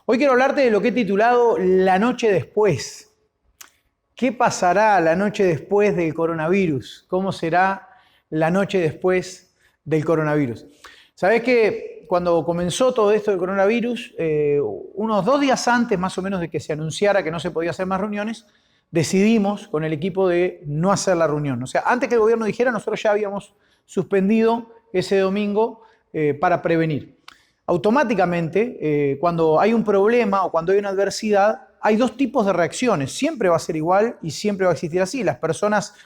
Hoy quiero hablarte de lo que he titulado La noche después. ¿Qué pasará la noche después del coronavirus? ¿Cómo será la noche después del coronavirus? Sabés que cuando comenzó todo esto del coronavirus, unos 2 días antes más o menos de que se anunciara que no se podía hacer más reuniones, decidimos con el equipo de no hacer la reunión. O sea, antes que el gobierno dijera, nosotros ya habíamos suspendido ese domingo para prevenir. Automáticamente, cuando hay un problema o cuando hay una adversidad, hay 2 tipos de reacciones. Siempre va a ser igual y siempre va a existir así.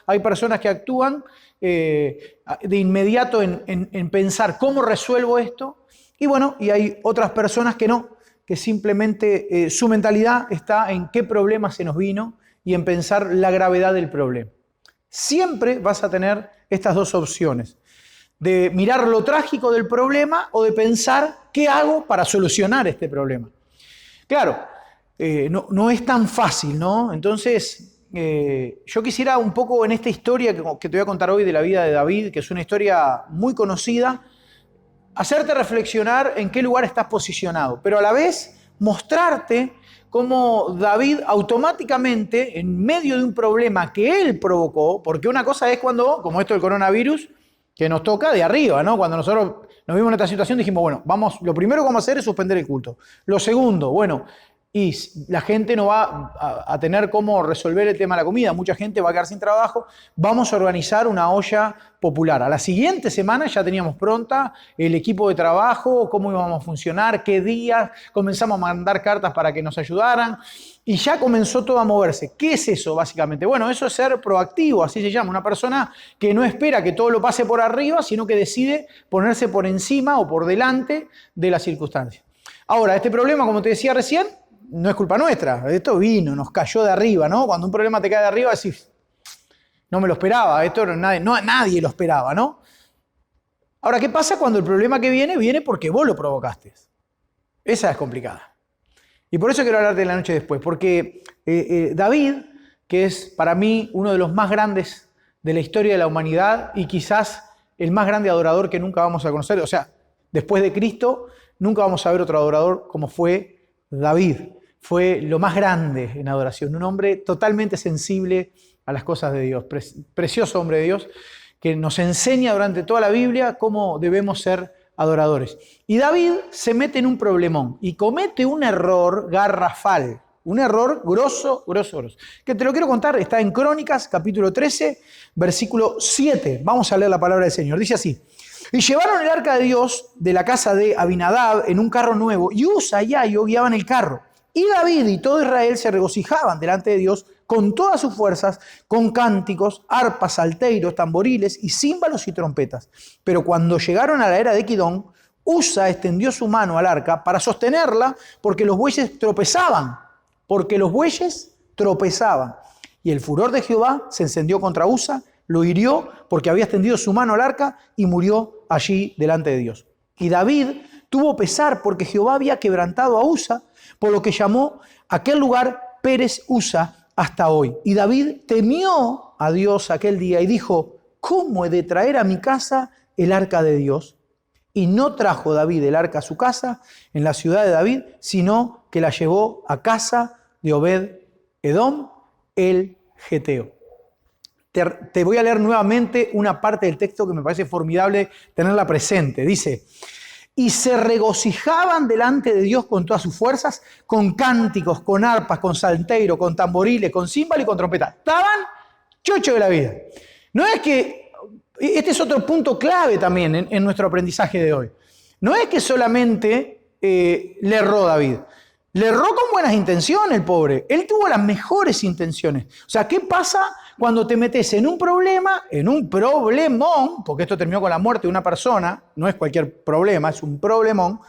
Hay personas que actúan de inmediato en pensar cómo resuelvo esto, y hay otras personas que no, que simplemente su mentalidad está en qué problema se nos vino y en pensar la gravedad del problema. Siempre vas a tener estas 2 opciones, de mirar lo trágico del problema o de pensar qué hago para solucionar este problema. Claro, no es tan fácil, ¿no? Entonces, yo quisiera un poco en esta historia que te voy a contar hoy de la vida de David, que es una historia muy conocida, hacerte reflexionar en qué lugar estás posicionado, pero a la vez mostrarte cómo David automáticamente, en medio de un problema que él provocó, porque una cosa es cuando, como esto del coronavirus, que nos toca de arriba, ¿no? Cuando nosotros nos vimos en esta situación dijimos, bueno, lo primero que vamos a hacer es suspender el culto. Lo segundo, bueno, y la gente no va a tener cómo resolver el tema de la comida, mucha gente va a quedar sin trabajo, vamos a organizar una olla popular. A la siguiente semana ya teníamos pronta el equipo de trabajo, cómo íbamos a funcionar, qué días, comenzamos a mandar cartas para que nos ayudaran y ya comenzó todo a moverse. ¿Qué es eso básicamente? Bueno, eso es ser proactivo, así se llama, una persona que no espera que todo lo pase por arriba, sino que decide ponerse por encima o por delante de las circunstancias. Ahora, este problema, como te decía recién, no es culpa nuestra, esto nos cayó de arriba, ¿no? Cuando un problema te cae de arriba decís, no me lo esperaba, esto nadie lo esperaba, ¿no? Ahora, ¿qué pasa cuando el problema que viene porque vos lo provocaste? Esa es complicada. Y por eso quiero hablarte de la noche después, porque David, que es para mí uno de los más grandes de la historia de la humanidad y quizás el más grande adorador que nunca vamos a conocer, o sea, después de Cristo, nunca vamos a ver otro adorador como fue David. Fue lo más grande en adoración, un hombre totalmente sensible a las cosas de Dios, precioso hombre de Dios, que nos enseña durante toda la Biblia cómo debemos ser adoradores. Y David se mete en un problemón y comete un error garrafal, un error grosso, que te lo quiero contar, está en Crónicas, capítulo 13, versículo 7. Vamos a leer la palabra del Señor, dice así. Y llevaron el arca de Dios de la casa de Abinadab en un carro nuevo, y Usa y Ahio guiaban el carro. Y David y todo Israel se regocijaban delante de Dios con todas sus fuerzas, con cánticos, arpas, salterios, tamboriles y címbalos y trompetas. Pero cuando llegaron a la era de Kidón, Usa extendió su mano al arca para sostenerla porque los bueyes tropezaban. Y el furor de Jehová se encendió contra Usa, lo hirió porque había extendido su mano al arca y murió allí delante de Dios. Y David tuvo pesar porque Jehová había quebrantado a Usa, por lo que llamó aquel lugar Pérez Usa hasta hoy. Y David temió a Dios aquel día y dijo, ¿cómo he de traer a mi casa el arca de Dios? Y no trajo David el arca a su casa en la ciudad de David, sino que la llevó a casa de Obed-Edom, el Geteo. Te voy a leer nuevamente una parte del texto que me parece formidable tenerla presente. Dice, y se regocijaban delante de Dios con todas sus fuerzas, con cánticos, con arpas, con salterio, con tamboriles, con címbalo y con trompeta. Estaban chochos de la vida. No es que, este es otro punto clave también en nuestro aprendizaje de hoy. No es que solamente le erró David. Le erró con buenas intenciones el pobre. Él tuvo las mejores intenciones. O sea, ¿qué pasa cuando te metes en un problema, en un problemón, porque esto terminó con la muerte de una persona, no es cualquier problema, es un problemón,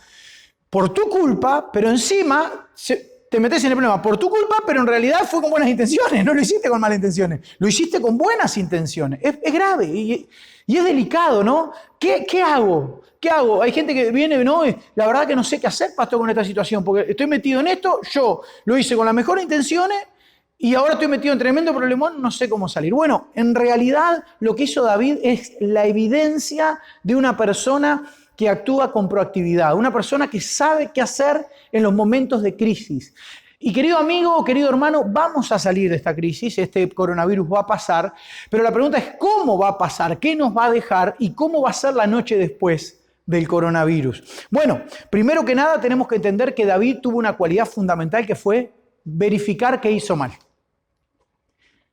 por tu culpa, pero encima te metes en el problema por tu culpa, pero en realidad fue con buenas intenciones, no lo hiciste con malas intenciones, lo hiciste con buenas intenciones. Es grave y es delicado, ¿no? ¿Qué hago? ¿Qué hago? Hay gente que viene, ¿no? La verdad que no sé qué hacer, pastor, con esta situación, porque estoy metido en esto, yo lo hice con las mejores intenciones y ahora estoy metido en tremendo problemón, no sé cómo salir. Bueno, en realidad lo que hizo David es la evidencia de una persona que actúa con proactividad, una persona que sabe qué hacer en los momentos de crisis. Y querido amigo, querido hermano, vamos a salir de esta crisis, este coronavirus va a pasar, pero la pregunta es ¿cómo va a pasar? ¿Qué nos va a dejar? ¿Y cómo va a ser la noche después del coronavirus? Bueno, primero que nada tenemos que entender que David tuvo una cualidad fundamental que fue verificar qué hizo mal.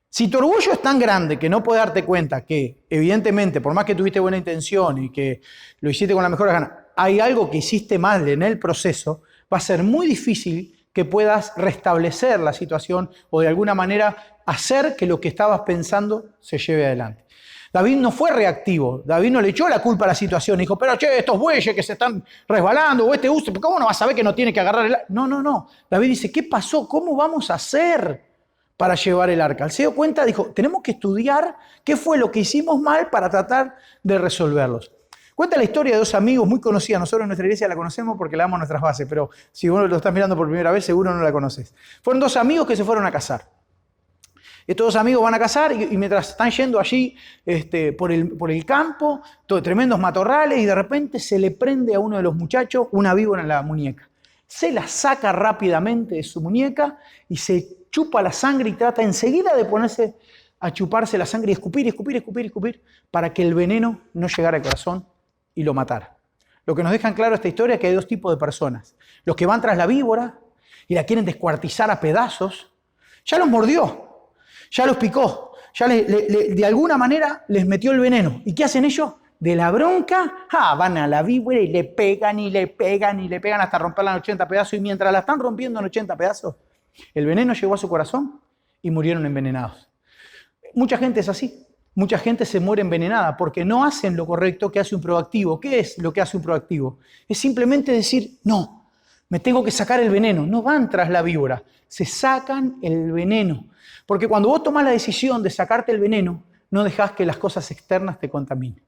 Si tu orgullo es tan grande que no puedes darte cuenta que, evidentemente, por más que tuviste buena intención y que lo hiciste con la mejor gana, hay algo que hiciste mal en el proceso, va a ser muy difícil que puedas restablecer la situación o de alguna manera hacer que lo que estabas pensando se lleve adelante. David no fue reactivo, David no le echó la culpa a la situación, dijo, pero che, estos bueyes que se están resbalando o este uso, ¿cómo no vas a saber que no tiene que agarrar el arca? No. David dice, ¿qué pasó? ¿Cómo vamos a hacer para llevar el arca? Él se dio cuenta, dijo, tenemos que estudiar qué fue lo que hicimos mal para tratar de resolverlos. Cuenta la historia de dos amigos muy conocidas. Nosotros en nuestra iglesia la conocemos porque le damos nuestras bases, pero si vos lo estás mirando por primera vez, seguro no la conoces. Fueron dos amigos que se fueron a casar. Estos dos amigos van a casar y mientras están yendo allí por el campo, tremendos matorrales, y de repente se le prende a uno de los muchachos una víbora en la muñeca. Se la saca rápidamente de su muñeca y se chupa la sangre y trata enseguida de ponerse a chuparse la sangre y escupir para que el veneno no llegara al corazón y lo matara. Lo que nos deja en claro esta historia es que hay dos tipos de personas. Los que van tras la víbora y la quieren descuartizar a pedazos, ya los mordió, ya los picó, ya de alguna manera les metió el veneno. ¿Y qué hacen ellos? De la bronca, van a la víbora y le pegan hasta romperla en 80 pedazos. Y mientras la están rompiendo en 80 pedazos, el veneno llegó a su corazón y murieron envenenados. Mucha gente es así. Mucha gente se muere envenenada porque no hacen lo correcto que hace un proactivo. ¿Qué es lo que hace un proactivo? Es simplemente decir, no, me tengo que sacar el veneno. No van tras la víbora, se sacan el veneno. Porque cuando vos tomás la decisión de sacarte el veneno, no dejás que las cosas externas te contaminen.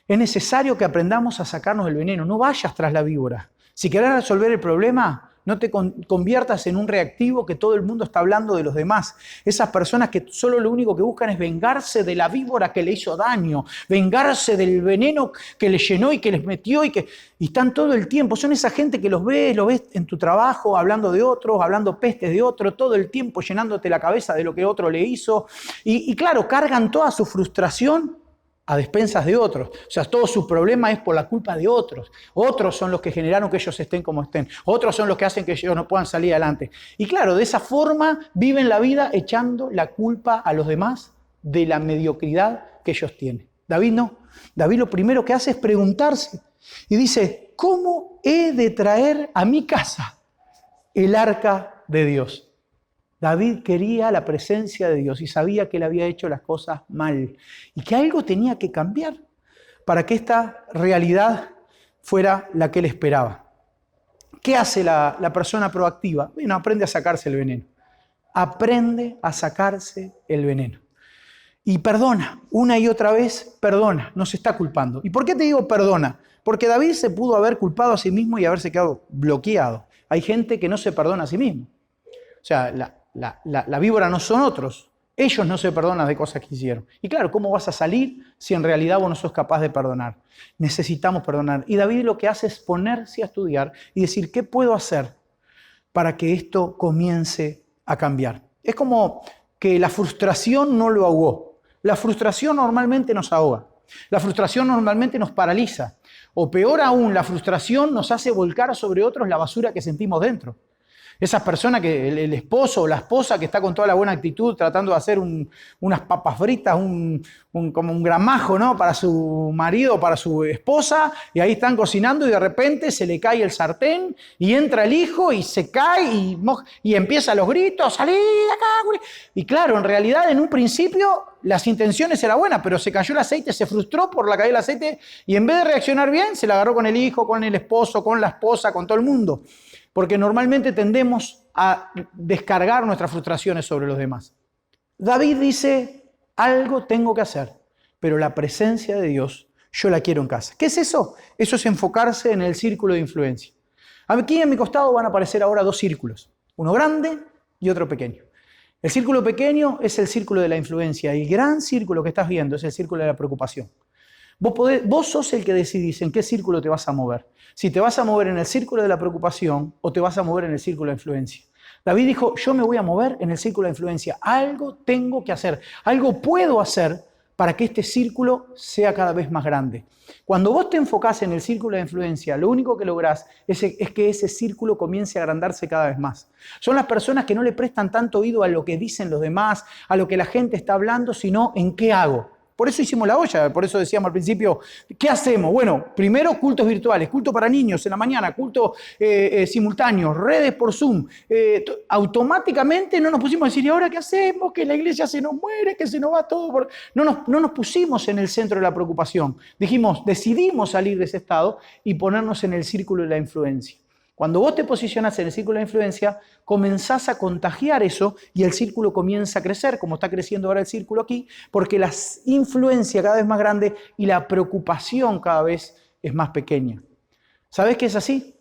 Es necesario que aprendamos a sacarnos el veneno. No vayas tras la víbora. Si querés resolver el problema, no te conviertas en un reactivo que todo el mundo está hablando de los demás. Esas personas que solo lo único que buscan es vengarse de la víbora que le hizo daño, vengarse del veneno que les llenó y que les metió y están todo el tiempo. Son esa gente que lo ves en tu trabajo, hablando de otros, hablando pestes de otros, todo el tiempo llenándote la cabeza de lo que otro le hizo. Y claro, cargan toda su frustración a despensas de otros. O sea, todo su problema es por la culpa de otros. Otros son los que generaron que ellos estén como estén. Otros son los que hacen que ellos no puedan salir adelante. Y claro, de esa forma viven la vida echando la culpa a los demás de la mediocridad que ellos tienen. David no. David lo primero que hace es preguntarse y dice, ¿cómo he de traer a mi casa el arca de Dios? David quería la presencia de Dios y sabía que él había hecho las cosas mal y que algo tenía que cambiar para que esta realidad fuera la que él esperaba. ¿Qué hace la persona proactiva? Bueno, aprende a sacarse el veneno. Aprende a sacarse el veneno. Y perdona, una y otra vez perdona, no se está culpando. ¿Y por qué te digo perdona? Porque David se pudo haber culpado a sí mismo y haberse quedado bloqueado. Hay gente que no se perdona a sí mismo. O sea, la víbora no son otros. Ellos no se perdonan de cosas que hicieron. Y claro, ¿cómo vas a salir si en realidad vos no sos capaz de perdonar? Necesitamos perdonar. Y David lo que hace es ponerse a estudiar y decir, ¿qué puedo hacer para que esto comience a cambiar? Es como que la frustración no lo ahogó. La frustración normalmente nos ahoga. La frustración normalmente nos paraliza. O peor aún, la frustración nos hace volcar sobre otros la basura que sentimos dentro. Esas personas, que el esposo o la esposa que está con toda la buena actitud tratando de hacer unas papas fritas, como un gramajo, ¿no?, para su marido o para su esposa, y ahí están cocinando y de repente se le cae el sartén y entra el hijo y se cae y empieza los gritos, ¡salí de acá! Y claro, en realidad en un principio las intenciones eran buenas, pero se cayó el aceite, se frustró por la caída del aceite y en vez de reaccionar bien, se la agarró con el hijo, con el esposo, con la esposa, con todo el mundo. Porque normalmente tendemos a descargar nuestras frustraciones sobre los demás. David dice, algo tengo que hacer, pero la presencia de Dios yo la quiero en casa. ¿Qué es eso? Eso es enfocarse en el círculo de influencia. Aquí en mi costado van a aparecer ahora dos círculos, uno grande y otro pequeño. El círculo pequeño es el círculo de la influencia y el gran círculo que estás viendo es el círculo de la preocupación. Vos sos el que decidís en qué círculo te vas a mover. Si te vas a mover en el círculo de la preocupación o te vas a mover en el círculo de influencia. David dijo, yo me voy a mover en el círculo de influencia. Algo tengo que hacer, algo puedo hacer para que este círculo sea cada vez más grande. Cuando vos te enfocás en el círculo de influencia, lo único que lográs es que ese círculo comience a agrandarse cada vez más. Son las personas que no le prestan tanto oído a lo que dicen los demás, a lo que la gente está hablando, sino en qué hago. Por eso hicimos la olla, por eso decíamos al principio, ¿qué hacemos? Bueno, primero cultos virtuales, culto para niños en la mañana, culto simultáneos, redes por Zoom. Automáticamente no nos pusimos a decir, ¿y ahora qué hacemos? Que la iglesia se nos muere, que se nos va todo. No nos pusimos en el centro de la preocupación. Decidimos salir de ese estado y ponernos en el círculo de la influencia. Cuando vos te posicionás en el círculo de influencia, comenzás a contagiar eso y el círculo comienza a crecer, como está creciendo ahora el círculo aquí, porque la influencia cada vez más grande y la preocupación cada vez es más pequeña. ¿Sabés qué es así?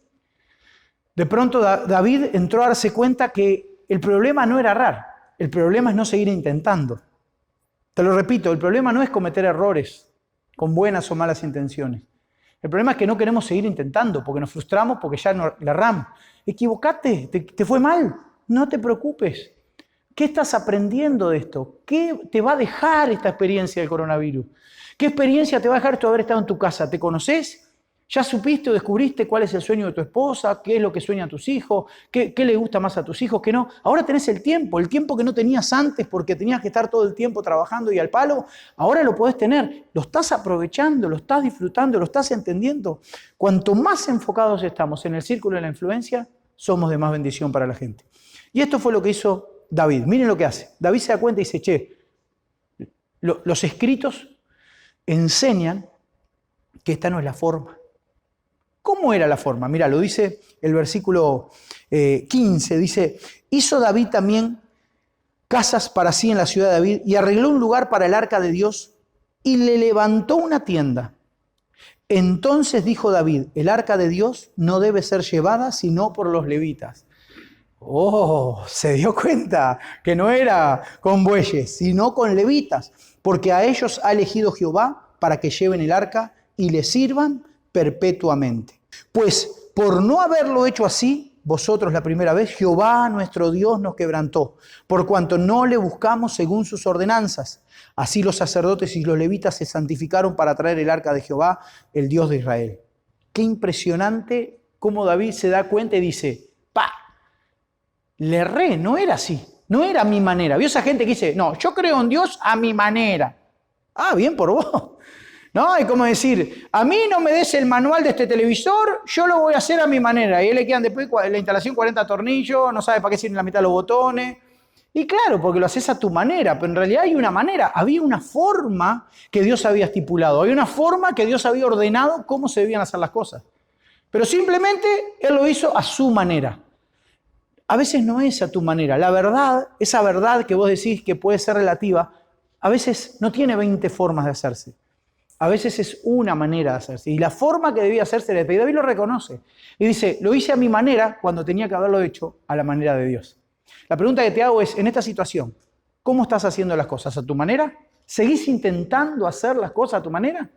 De pronto David entró a darse cuenta que el problema no era errar, el problema es no seguir intentando. Te lo repito, el problema no es cometer errores con buenas o malas intenciones. El problema es que no queremos seguir intentando, porque nos frustramos, porque ya no la erramos. Equivocate, te fue mal, no te preocupes. ¿Qué estás aprendiendo de esto? ¿Qué te va a dejar esta experiencia del coronavirus? ¿Qué experiencia te va a dejar tú haber estado en tu casa? ¿Te conoces? ¿Ya supiste o descubriste cuál es el sueño de tu esposa? ¿Qué es lo que sueñan tus hijos? ¿Qué le gusta más a tus hijos? ¿Qué no? Ahora tenés el tiempo que no tenías antes porque tenías que estar todo el tiempo trabajando y al palo. Ahora lo podés tener. Lo estás aprovechando, lo estás disfrutando, lo estás entendiendo. Cuanto más enfocados estamos en el círculo de la influencia, somos de más bendición para la gente. Y esto fue lo que hizo David. Miren lo que hace. David se da cuenta y dice, che, los escritos enseñan que esta no es la forma. ¿Cómo era la forma? Mira, lo dice el versículo 15, dice, hizo David también casas para sí en la ciudad de David y arregló un lugar para el arca de Dios y le levantó una tienda. Entonces dijo David, el arca de Dios no debe ser llevada sino por los levitas. Oh, se dio cuenta que no era con bueyes, sino con levitas, porque a ellos ha elegido Jehová para que lleven el arca y le sirvan perpetuamente. Pues por no haberlo hecho así, vosotros la primera vez, Jehová nuestro Dios nos quebrantó, por cuanto no le buscamos según sus ordenanzas. Así los sacerdotes y los levitas se santificaron para traer el arca de Jehová, el Dios de Israel. Qué impresionante cómo David se da cuenta y dice, le erré, no era así, no era a mi manera. Vio esa gente que dice, no, yo creo en Dios a mi manera. Ah, bien por vos. ¿No? Es como decir, a mí no me des el manual de este televisor, yo lo voy a hacer a mi manera. Y él le quedan después la instalación 40 tornillos, no sabe para qué sirven la mitad de los botones. Y claro, porque lo haces a tu manera, pero en realidad hay una manera, había una forma que Dios había estipulado, había una forma que Dios había ordenado cómo se debían hacer las cosas. Pero simplemente Él lo hizo a su manera. A veces no es a tu manera. La verdad, esa verdad que vos decís que puede ser relativa, a veces no tiene 20 formas de hacerse. A veces es una manera de hacerse. Y la forma que debía hacerse, David lo reconoce. Y dice, lo hice a mi manera cuando tenía que haberlo hecho a la manera de Dios. La pregunta que te hago es, en esta situación, ¿cómo estás haciendo las cosas? ¿A tu manera? ¿Seguís intentando hacer las cosas a tu manera?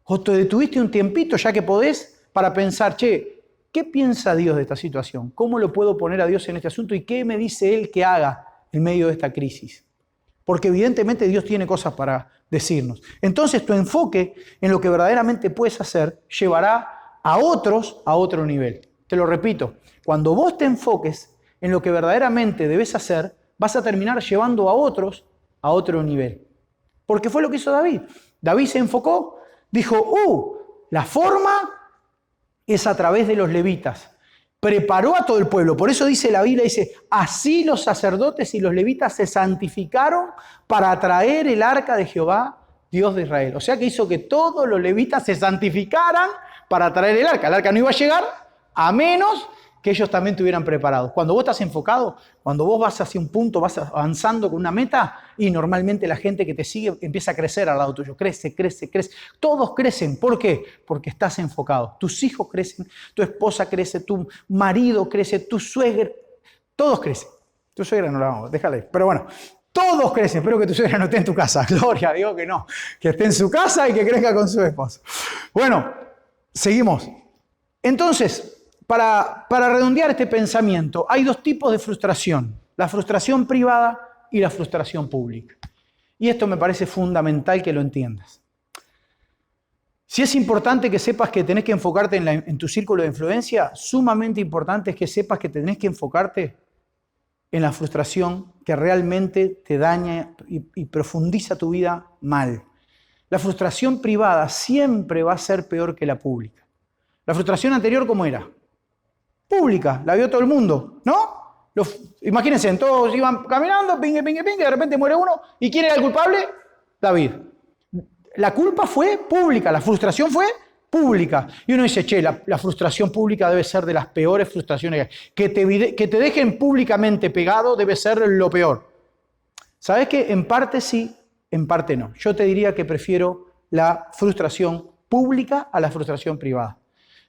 ¿O te detuviste un tiempito ya que podés para pensar, che, ¿qué piensa Dios de esta situación? ¿Cómo lo puedo poner a Dios en este asunto? ¿Y qué me dice Él que haga en medio de esta crisis? Porque evidentemente Dios tiene cosas para decirnos. Entonces tu enfoque en lo que verdaderamente puedes hacer llevará a otros a otro nivel. Te lo repito, cuando vos te enfoques en lo que verdaderamente debes hacer, vas a terminar llevando a otros a otro nivel. Porque fue lo que hizo David. David se enfocó, dijo, la forma es a través de los levitas. Preparó a todo el pueblo. Por eso dice la Biblia, dice, así los sacerdotes y los levitas se santificaron para traer el arca de Jehová, Dios de Israel. O sea que hizo que todos los levitas se santificaran para traer el arca. El arca no iba a llegar a menos que ellos también estuvieran preparados. Cuando vos estás enfocado, cuando vos vas hacia un punto, vas avanzando con una meta y normalmente la gente que te sigue empieza a crecer al lado tuyo. Crece, crece, crece. Todos crecen. ¿Por qué? Porque estás enfocado. Tus hijos crecen, tu esposa crece, tu marido crece, tu suegra, todos crecen. Tu suegra no la vamos, déjala ahí. Pero bueno, Todos crecen. Espero que tu suegra no esté en tu casa. Gloria a Dios que no. Que esté en su casa y que crezca con su esposo. Bueno, seguimos. Entonces, para redondear este pensamiento, hay dos tipos de frustración. La frustración privada y la frustración pública. Y esto me parece fundamental que lo entiendas. Si es importante que sepas que tenés que enfocarte en tu círculo de influencia, sumamente importante es que sepas que tenés que enfocarte en la frustración que realmente te daña y profundiza tu vida mal. La frustración privada siempre va a ser peor que la pública. La frustración anterior, ¿cómo era? Pública, la vio todo el mundo, ¿no? Imagínense, todos iban caminando, pingue, pingue, pingue, de repente muere uno. ¿Y quién era el culpable? David. La culpa fue pública, la frustración fue pública. Y uno dice, che, la frustración pública debe ser de las peores frustraciones. Que te dejen públicamente pegado debe ser lo peor. ¿Sabes qué? En parte sí, en parte no. Yo te diría que prefiero la frustración pública a la frustración privada.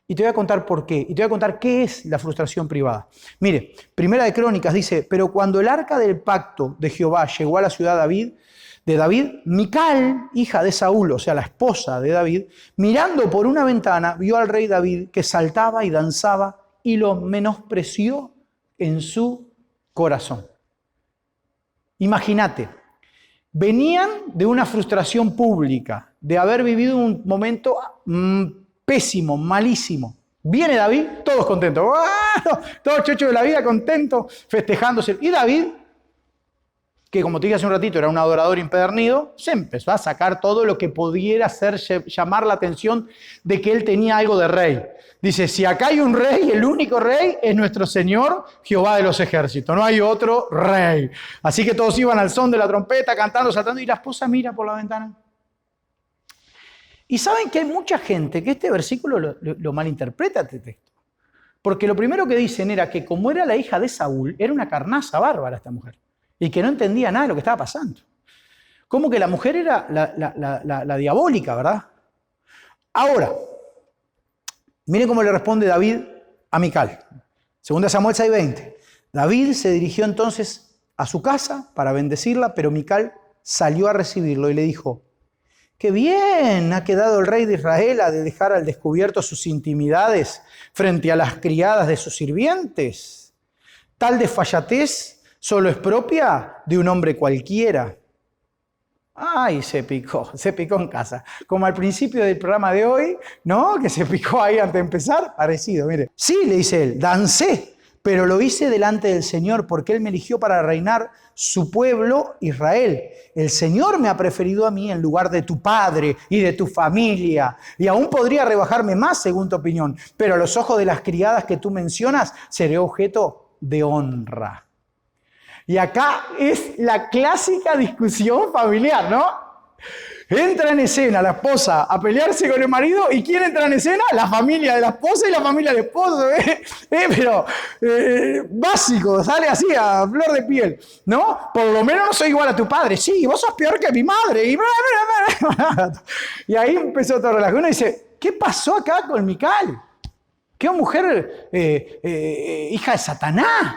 Y te voy a contar por qué. Y te voy a contar qué es la frustración privada. Mire, Primera de Crónicas dice, pero cuando el arca del pacto de Jehová llegó a la ciudad de David, Mical, hija de Saúl, o sea, la esposa de David, mirando por una ventana, vio al rey David que saltaba y danzaba y lo menospreció en su corazón. Imagínate, venían de una frustración pública, de haber vivido un momento pésimo, malísimo. Viene David, todos contentos, ¡ah! Todos chochos de la vida, contentos, festejándose. Y David, que como te dije hace un ratito, era un adorador empedernido, se empezó a sacar todo lo que pudiera hacer llamar la atención de que él tenía algo de rey. Dice, si acá hay un rey, el único rey es nuestro Señor Jehová de los ejércitos, no hay otro rey. Así que todos iban al son de la trompeta, cantando, saltando, y la esposa mira por la ventana. Y saben que hay mucha gente que este versículo lo malinterpreta, este texto. Porque lo primero que dicen era que como era la hija de Saúl, era una carnaza bárbara esta mujer. Y que no entendía nada de lo que estaba pasando. Como que la mujer era la diabólica, ¿verdad? Ahora, miren cómo le responde David a Mical. 2 Samuel 6:20. David se dirigió entonces a su casa para bendecirla, pero Mical salió a recibirlo y le dijo, ¡qué bien ha quedado el rey de Israel a de dejar al descubierto sus intimidades frente a las criadas de sus sirvientes! Tal desfallatez solo es propia de un hombre cualquiera. Ay, se picó en casa. Como al principio del programa de hoy, ¿no? Que se picó ahí antes de empezar, parecido, mire. Sí, le dice él, dancé, pero lo hice delante del Señor porque Él me eligió para reinar su pueblo Israel. El Señor me ha preferido a mí en lugar de tu padre y de tu familia. Y aún podría rebajarme más según tu opinión, pero a los ojos de las criadas que tú mencionas seré objeto de honra. Y acá es la clásica discusión familiar, ¿no? Entra en escena la esposa a pelearse con el marido. ¿Y quién entra en escena? La familia de la esposa y la familia del esposo. Pero básico, sale así a flor de piel, ¿no? Por lo menos no soy igual a tu padre. Sí, vos sos peor que mi madre. Y ahí empezó todo el relajo. Uno dice, ¿qué pasó acá con Mical? ¿Qué mujer hija de Satanás?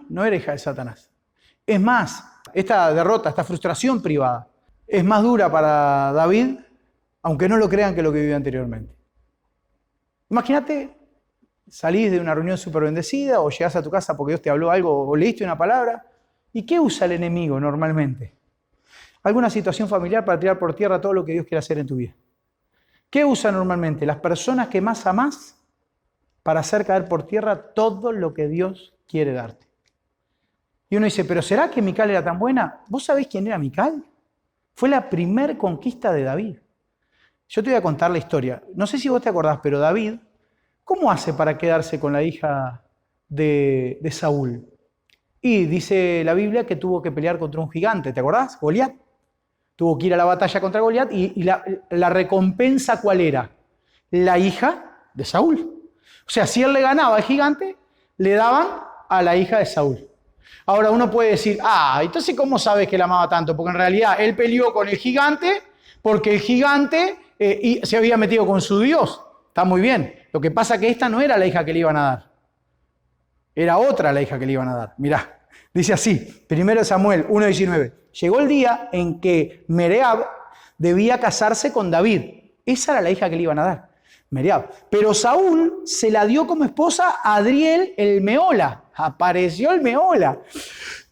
No era hija de Satanás. Es más, esta derrota, esta frustración privada, es más dura para David, aunque no lo crean, que lo que vivió anteriormente. Imagínate, salís de una reunión súper bendecida o llegás a tu casa porque Dios te habló algo o leíste una palabra. ¿Y qué usa el enemigo normalmente? Alguna situación familiar para tirar por tierra todo lo que Dios quiere hacer en tu vida. ¿Qué usa normalmente? Las personas que más amás para hacer caer por tierra todo lo que Dios quiere darte. Y uno dice, ¿pero será que Mical era tan buena? ¿Vos sabés quién era Mical? Fue la primer conquista de David. Yo te voy a contar la historia. No sé si vos te acordás, pero David, ¿cómo hace para quedarse con la hija de Saúl? Y dice la Biblia que tuvo que pelear contra un gigante, ¿te acordás? Goliat. Tuvo que ir a la batalla contra Goliat y la recompensa, ¿cuál era? La hija de Saúl. O sea, si él le ganaba al gigante, le daban a la hija de Saúl. Ahora uno puede decir, entonces ¿cómo sabes que la amaba tanto? Porque en realidad él peleó con el gigante porque el gigante se había metido con su Dios. Está muy bien. Lo que pasa es que esta no era la hija que le iban a dar. Era otra la hija que le iban a dar. Mirá, dice así, 1 Samuel 1:19. Llegó el día en que Mereab debía casarse con David. Esa era la hija que le iban a dar, Mereab. Pero Saúl se la dio como esposa a Adriel el Mehola. Apareció el Mehola.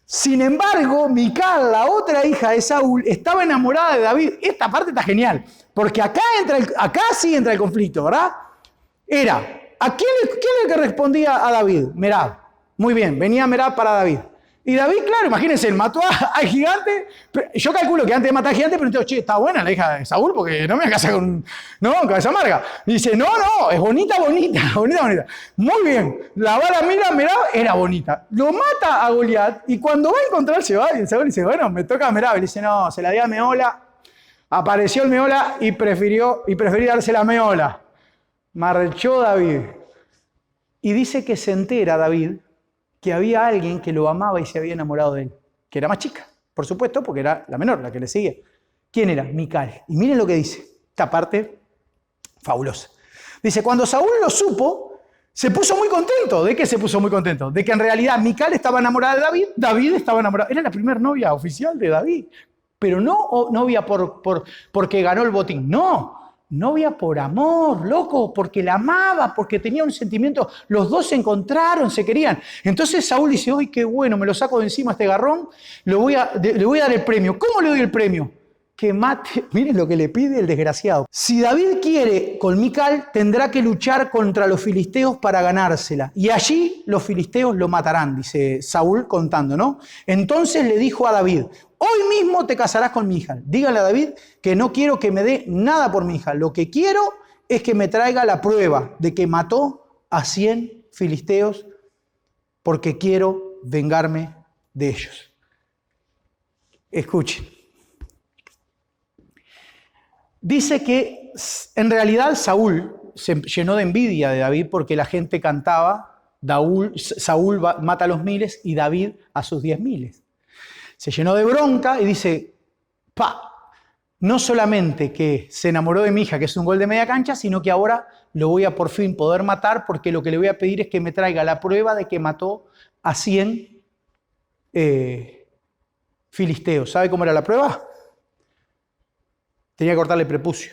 Sin embargo, Mical, la otra hija de Saúl, estaba enamorada de David. Esta parte está genial, porque acá sí entra el conflicto, ¿verdad? Era, ¿quién es el que respondía a David? Merab. Muy bien, venía Merab para David. Y David, claro, imagínense, mató al gigante. Yo calculo que antes de matar al gigante, pero entonces, che, está buena la hija de Saúl, porque no me voy a casar con cabeza amarga. Y dice, no, es bonita. Muy bien, la vara Merab era bonita. Lo mata a Goliat y cuando va a encontrarse, Saúl dice, bueno, me toca a Merab. Y dice, no, se la di a Mehola. Apareció el Mehola y preferí dársela a Mehola. Marchó David. Y dice que se entera David que había alguien que lo amaba y se había enamorado de él, que era más chica, por supuesto, porque era la menor, la que le seguía. ¿Quién era? Mical. Y miren lo que dice, esta parte fabulosa. Dice, cuando Saúl lo supo, se puso muy contento. ¿De qué se puso muy contento? De que en realidad Mical estaba enamorada de David, David estaba enamorado. Era la primera novia oficial de David, pero no novia porque ganó el botín, no. Novia por amor, loco, porque la amaba, porque tenía un sentimiento. Los dos se encontraron, se querían. Entonces Saúl dice, ¡ay, qué bueno! Me lo saco de encima a este garrón, le voy a dar el premio. ¿Cómo le doy el premio? Que mate, miren lo que le pide el desgraciado. Si David quiere con Mical, tendrá que luchar contra los filisteos para ganársela. Y allí los filisteos lo matarán, dice Saúl contando, ¿no? Entonces le dijo a David, hoy mismo te casarás con mi hija. Dígale a David que no quiero que me dé nada por mi hija. Lo que quiero es que me traiga la prueba de que mató a 100 filisteos porque quiero vengarme de ellos. Escuchen. Dice que en realidad Saúl se llenó de envidia de David porque la gente cantaba, Saúl mata a los 1000 y David a sus 10.000. Se llenó de bronca y dice, no solamente que se enamoró de mi hija, que es un gol de media cancha, sino que ahora lo voy a por fin poder matar porque lo que le voy a pedir es que me traiga la prueba de que mató a 100 filisteos. ¿Sabe cómo era la prueba? Tenía que cortarle el prepucio.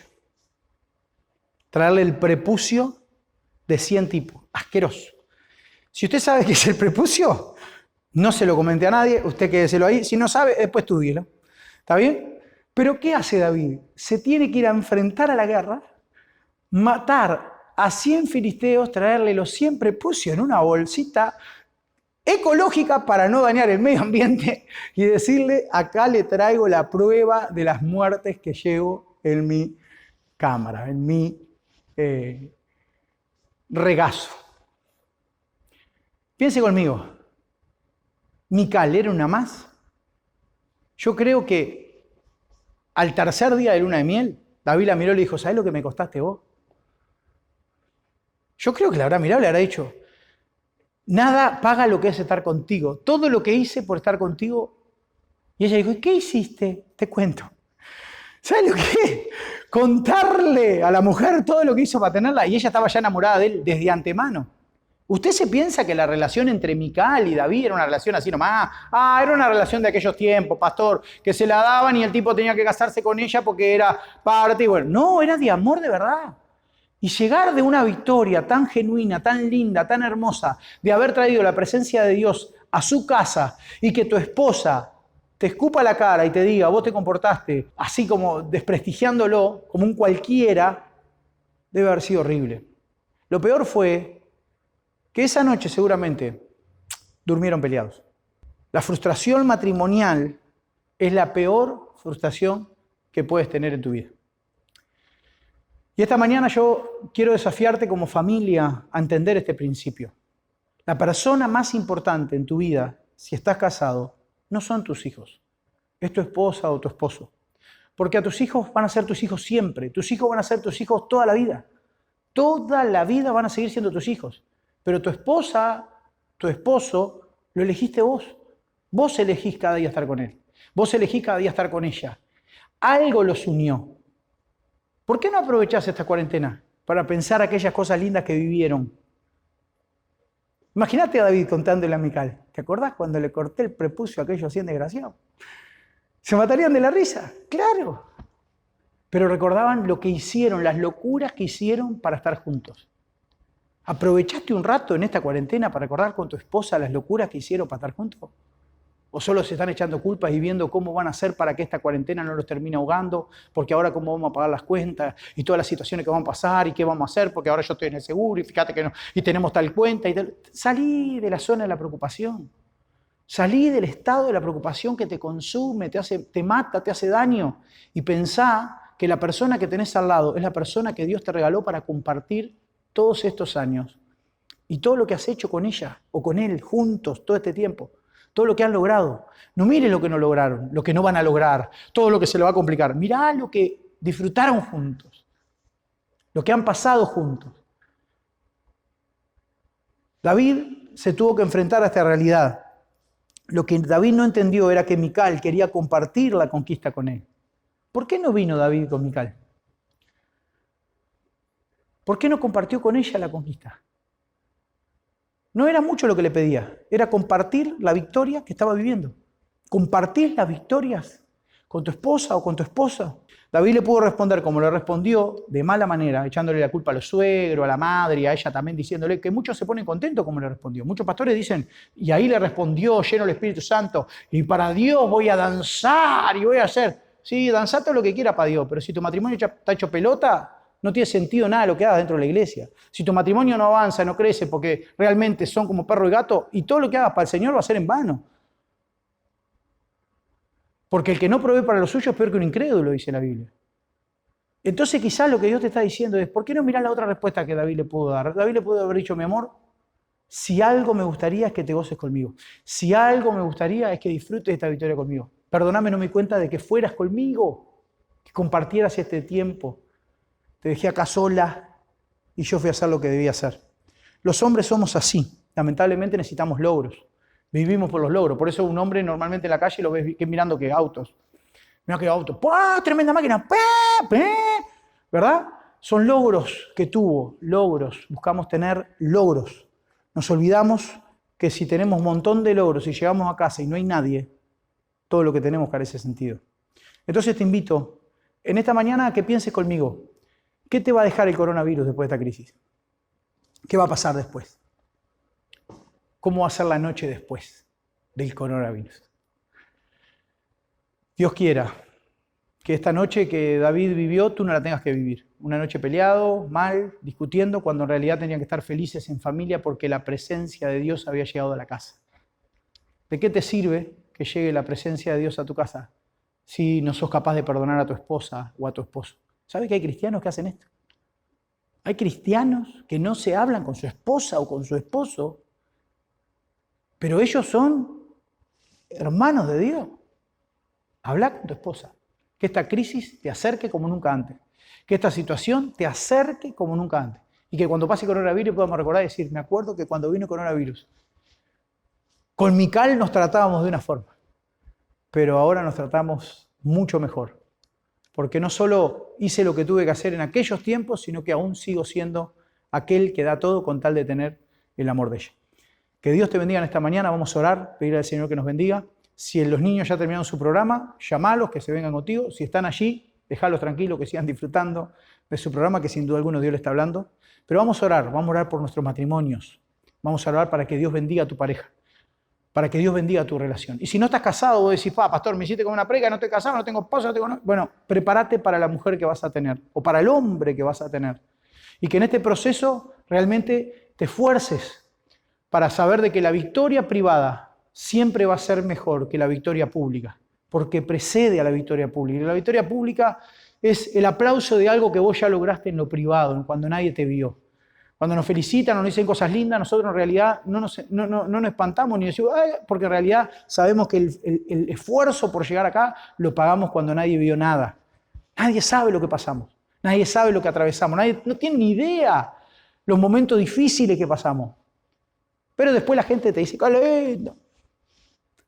Traerle el prepucio de 100 tipos. Asqueroso. Si usted sabe qué es el prepucio, no se lo comente a nadie, usted quédeselo ahí. Si no sabe, después estúdielo. ¿Está bien? Pero ¿qué hace David? Se tiene que ir a enfrentar a la guerra, matar a 100 filisteos, traerle los 100 prepucios en una bolsita ecológica para no dañar el medio ambiente y decirle, acá le traigo la prueba de las muertes que llevo en mi cámara, en mi regazo. Piense conmigo, Mical era una más. Yo creo que al tercer día de luna de miel, David la miró y le dijo, ¿sabes lo que me costaste vos? Yo creo que la habrá mirado y le habrá dicho, nada paga lo que es estar contigo. Todo lo que hice por estar contigo. Y ella dijo, ¿y qué hiciste? Te cuento. ¿Sabes lo que es? Contarle a la mujer todo lo que hizo para tenerla. Y ella estaba ya enamorada de él desde antemano. ¿Usted se piensa que la relación entre Mical y David era una relación así nomás? Era una relación de aquellos tiempos, pastor, que se la daban y el tipo tenía que casarse con ella porque era parte. Y bueno, no, era de amor de verdad. Y llegar de una victoria tan genuina, tan linda, tan hermosa, de haber traído la presencia de Dios a su casa y que tu esposa te escupa la cara y te diga, vos te comportaste así como desprestigiándolo, como un cualquiera, debe haber sido horrible. Lo peor fue que esa noche seguramente durmieron peleados. La frustración matrimonial es la peor frustración que puedes tener en tu vida. Y esta mañana yo quiero desafiarte como familia a entender este principio. La persona más importante en tu vida, si estás casado, no son tus hijos. Es tu esposa o tu esposo. Porque a tus hijos van a ser tus hijos siempre. Tus hijos van a ser tus hijos toda la vida. Toda la vida van a seguir siendo tus hijos. Pero tu esposa, tu esposo, lo elegiste vos. Vos elegís cada día estar con él. Vos elegís cada día estar con ella. Algo los unió. ¿Por qué no aprovechás esta cuarentena para pensar aquellas cosas lindas que vivieron? Imagínate a David contándole a Mical. ¿Te acordás cuando le corté el prepucio a aquellos 100 desgraciados? ¿Se matarían de la risa? Claro. Pero recordaban lo que hicieron, las locuras que hicieron para estar juntos. ¿Aprovechaste un rato en esta cuarentena para recordar con tu esposa las locuras que hicieron para estar juntos? ¿O solo se están echando culpas y viendo cómo van a hacer para que esta cuarentena no los termine ahogando? Porque ahora cómo vamos a pagar las cuentas y todas las situaciones que van a pasar y qué vamos a hacer porque ahora yo estoy en el seguro y fíjate que no, y tenemos tal cuenta y tal. Salí de la zona de la preocupación. Salí del estado de la preocupación que te consume, te mata, te hace daño. Y pensá que la persona que tenés al lado es la persona que Dios te regaló para compartir todos estos años. Y todo lo que has hecho con ella o con él juntos todo este tiempo. Todo lo que han logrado. No mires lo que no lograron, lo que no van a lograr, todo lo que se le va a complicar. Mirá lo que disfrutaron juntos, lo que han pasado juntos. David se tuvo que enfrentar a esta realidad. Lo que David no entendió era que Mical quería compartir la conquista con él. ¿Por qué no vino David con Mical? ¿Por qué no compartió con ella la conquista? No era mucho lo que le pedía, era compartir la victoria que estaba viviendo. Compartir las victorias con tu esposa o con tu esposa. David le pudo responder como le respondió, de mala manera, echándole la culpa a los suegros, a la madre y a ella también, diciéndole que muchos se ponen contentos como le respondió. Muchos pastores dicen, y ahí le respondió lleno del Espíritu Santo, y para Dios voy a danzar y voy a hacer. Sí, danzate todo lo que quiera para Dios, pero si tu matrimonio está hecho pelota, no tiene sentido nada lo que hagas dentro de la iglesia. Si tu matrimonio no avanza, no crece, porque realmente son como perro y gato, y todo lo que hagas para el Señor va a ser en vano. Porque el que no provee para lo suyo es peor que un incrédulo, dice la Biblia. Entonces quizás lo que Dios te está diciendo es, ¿por qué no mirás la otra respuesta que David le pudo dar? David le pudo haber dicho, mi amor, si algo me gustaría es que te goces conmigo. Si algo me gustaría es que disfrutes de esta victoria conmigo. Perdóname, no me di cuenta de que fueras conmigo, que compartieras este tiempo. Te dejé acá sola y yo fui a hacer lo que debía hacer. Los hombres somos así. Lamentablemente necesitamos logros. Vivimos por los logros. Por eso un hombre normalmente en la calle lo ves mirando que autos. Mira qué auto. ¡Pah! Tremenda máquina. ¡Pah! ¡Pah! ¿Verdad? Son logros que tuvo. Logros. Buscamos tener logros. Nos olvidamos que si tenemos un montón de logros y llegamos a casa y no hay nadie, todo lo que tenemos carece de sentido. Entonces te invito en esta mañana a que pienses conmigo. ¿Qué te va a dejar el coronavirus después de esta crisis? ¿Qué va a pasar después? ¿Cómo va a ser la noche después del coronavirus? Dios quiera que esta noche que David vivió, tú no la tengas que vivir. Una noche peleado, mal, discutiendo, cuando en realidad tenían que estar felices en familia porque la presencia de Dios había llegado a la casa. ¿De qué te sirve que llegue la presencia de Dios a tu casa si no sos capaz de perdonar a tu esposa o a tu esposo? ¿Sabes que hay cristianos que hacen esto? Hay cristianos que no se hablan con su esposa o con su esposo, pero ellos son hermanos de Dios. Habla con tu esposa. Que esta crisis te acerque como nunca antes. Que esta situación te acerque como nunca antes. Y que cuando pase coronavirus podamos recordar y decir, me acuerdo que cuando vino coronavirus, con Mical nos tratábamos de una forma, pero ahora nos tratamos mucho mejor. Porque no solo hice lo que tuve que hacer en aquellos tiempos, sino que aún sigo siendo aquel que da todo con tal de tener el amor de ella. Que Dios te bendiga en esta mañana. Vamos a orar, pedirle al Señor que nos bendiga. Si los niños ya terminaron su programa, llamalos, que se vengan contigo. Si están allí, déjalos tranquilos, que sigan disfrutando de su programa, que sin duda alguna Dios le está hablando. Pero vamos a orar por nuestros matrimonios. Vamos a orar para que Dios bendiga a tu pareja, para que Dios bendiga tu relación. Y si no estás casado, vos decís, pastor, me hiciste como una prega, no estoy casado, no tengo esposa, no tengo... Bueno, prepárate para la mujer que vas a tener, o para el hombre que vas a tener. Y que en este proceso realmente te esfuerces para saber de que la victoria privada siempre va a ser mejor que la victoria pública, porque precede a la victoria pública. Y la victoria pública es el aplauso de algo que vos ya lograste en lo privado, cuando nadie te vio. Cuando nos felicitan o nos dicen cosas lindas, nosotros en realidad no nos espantamos ni decimos, ay, porque en realidad sabemos que el esfuerzo por llegar acá lo pagamos cuando nadie vio nada. Nadie sabe lo que pasamos, nadie sabe lo que atravesamos, nadie no tiene ni idea los momentos difíciles que pasamos. Pero después la gente te dice, ¡qué lindo!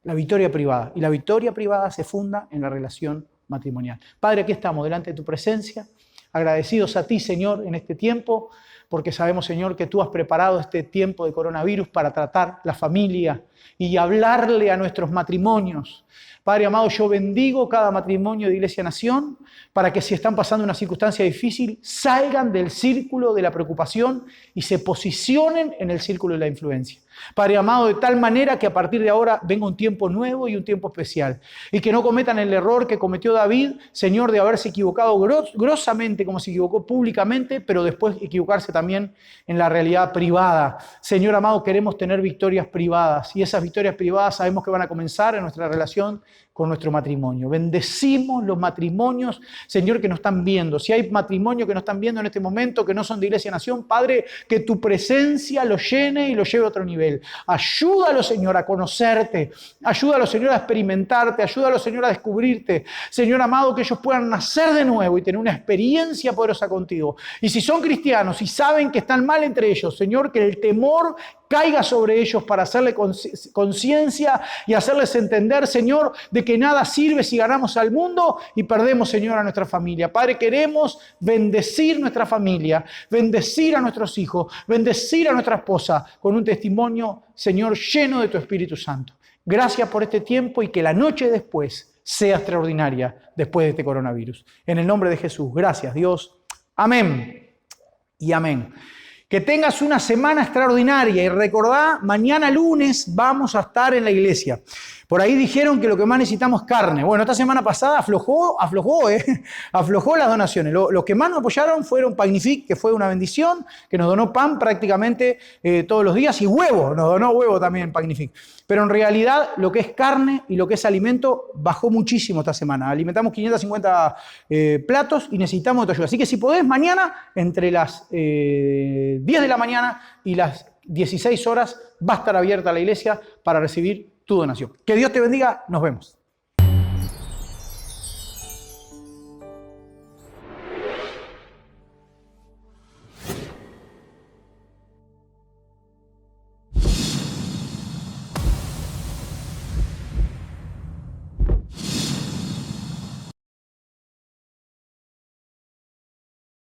La victoria privada. Y la victoria privada se funda en la relación matrimonial. Padre, aquí estamos delante de tu presencia, agradecidos a ti, Señor, en este tiempo, porque sabemos, Señor, que tú has preparado este tiempo de coronavirus para tratar la familia y hablarle a nuestros matrimonios. Padre amado, yo bendigo cada matrimonio de Iglesia Nación para que si están pasando una circunstancia difícil, salgan del círculo de la preocupación y se posicionen en el círculo de la influencia. Padre amado, de tal manera que a partir de ahora venga un tiempo nuevo y un tiempo especial. Y que no cometan el error que cometió David, Señor, de haberse equivocado grosamente como se equivocó públicamente, pero después equivocarse también en la realidad privada. Señor amado, queremos tener victorias privadas y esas victorias privadas sabemos que van a comenzar en nuestra relación con nuestro matrimonio. Bendecimos los matrimonios, Señor, que nos están viendo. Si hay matrimonios que nos están viendo en este momento, que no son de Iglesia Nación, Padre, que tu presencia los llene y los lleve a otro nivel. Ayúdalos, Señor, a conocerte. Ayúdalos, Señor, a experimentarte. Ayúdalos, Señor, a descubrirte. Señor amado, que ellos puedan nacer de nuevo y tener una experiencia poderosa contigo. Y si son cristianos y saben que están mal entre ellos, Señor, que el temor caiga sobre ellos para hacerle conciencia y hacerles entender, Señor, de que nada sirve si ganamos al mundo y perdemos, Señor, a nuestra familia. Padre, queremos bendecir nuestra familia, bendecir a nuestros hijos, bendecir a nuestra esposa con un testimonio, Señor, lleno de tu Espíritu Santo. Gracias por este tiempo y que la noche después sea extraordinaria después de este coronavirus. En el nombre de Jesús, gracias Dios. Amén y amén. Que tengas una semana extraordinaria y recordá, mañana lunes vamos a estar en la iglesia. Por ahí dijeron que lo que más necesitamos es carne. Bueno, esta semana pasada aflojó las donaciones. Los que más nos apoyaron fueron Pagnific, que fue una bendición, que nos donó pan prácticamente todos los días, y huevo, nos donó huevo también Pagnific. Pero en realidad lo que es carne y lo que es alimento bajó muchísimo esta semana. Alimentamos 550 platos y necesitamos de tu ayuda. Así que si podés, mañana entre las 10 de la mañana y las 16 horas va a estar abierta la iglesia para recibir tu donación. Que Dios te bendiga, nos vemos.